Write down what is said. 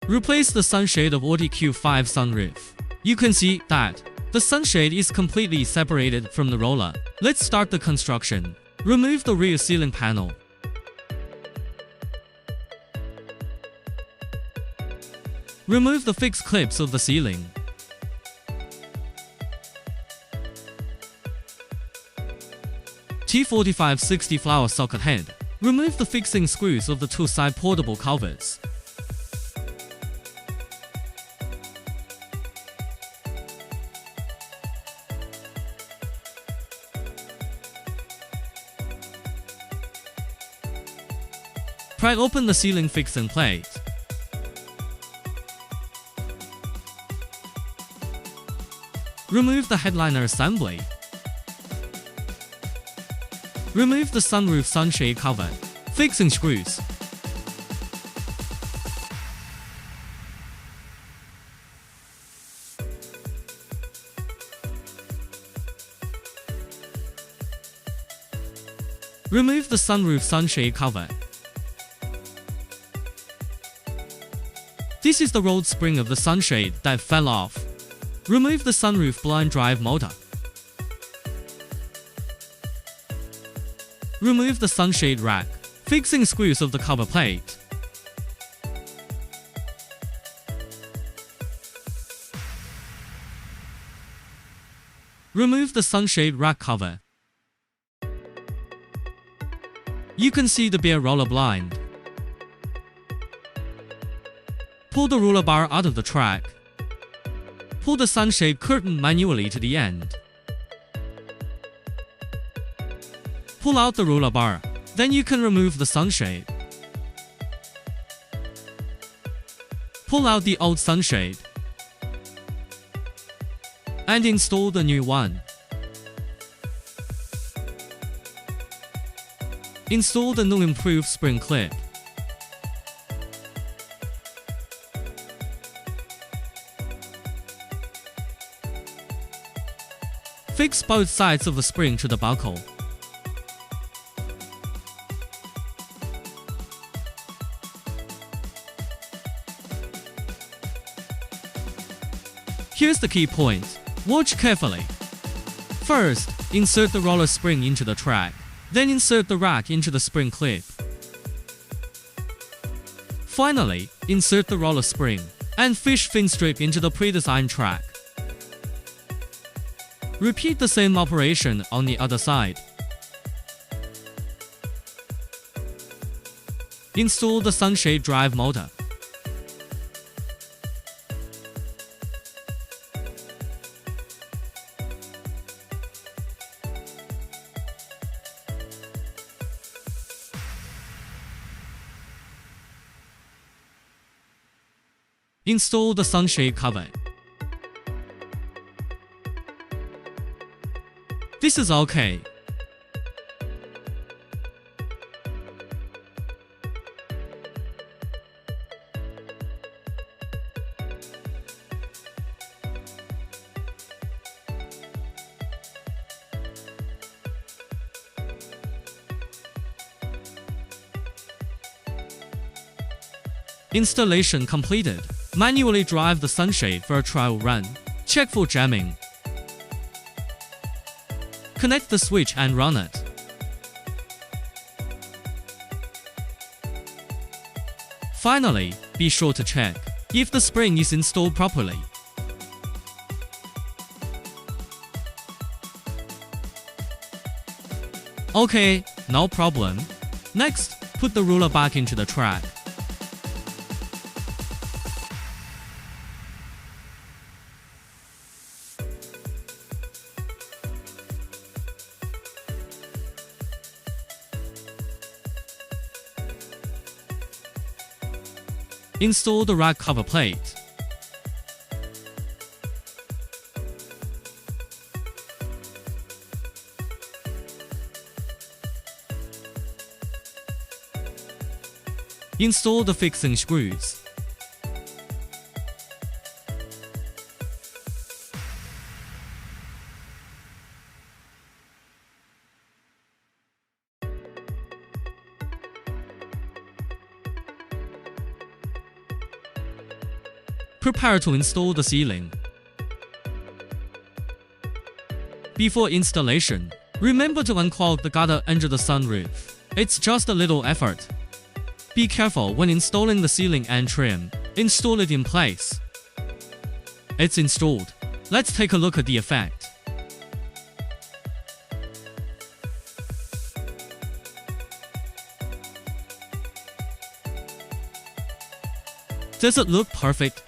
Replace the sunshade of Audi Q5 sunroof. You can see that the sunshade is completely separated from the roller. Let's start the construction. Remove the rear ceiling panel. Remove the fixed clips of the ceiling. T4560 flower socket head. Remove the fixing screws of the two side portable culverts. Pry open the ceiling fixing plate. Remove the headliner assembly. Remove the sunroof sunshade cover. Fixing screws. Remove the sunroof sunshade cover. This is the rolled spring of the sunshade that fell off. Remove the sunroof blind drive motor. Remove the sunshade rack. Fixing screws of the cover plate. Remove the sunshade rack cover. You can see the bare roller blind. Pull the roller bar out of the track. Pull the sunshade curtain manually to the end. Pull out the roller bar. Then you can remove the sunshade. Pull out the old sunshade and install the new one. Install the new improved spring clip. Fix both sides of the spring to the buckle. Here's the key point. Watch carefully. First, insert the roller spring into the track. Then insert the rack into the spring clip. Finally, insert the roller spring and fish fin strip into the pre-designed track. Repeat the same operation on the other side. Install the sunshade drive motor. Install the sunshade cover. This is okay. Installation completed. Manually drive the sunshade for a trial run. Check for jamming. Connect the switch and run it. Finally, be sure to check if the spring is installed properly. Okay, no problem. Next, put the ruler back into the track. Install the rack cover plate. Install the fixing screws. Prepare to install the ceiling. Before installation, remember to unclog the gutter under the sunroof. It's just a little effort. Be careful when installing the ceiling and trim. Install it in place. It's installed. Let's take a look at the effect. Does it look perfect?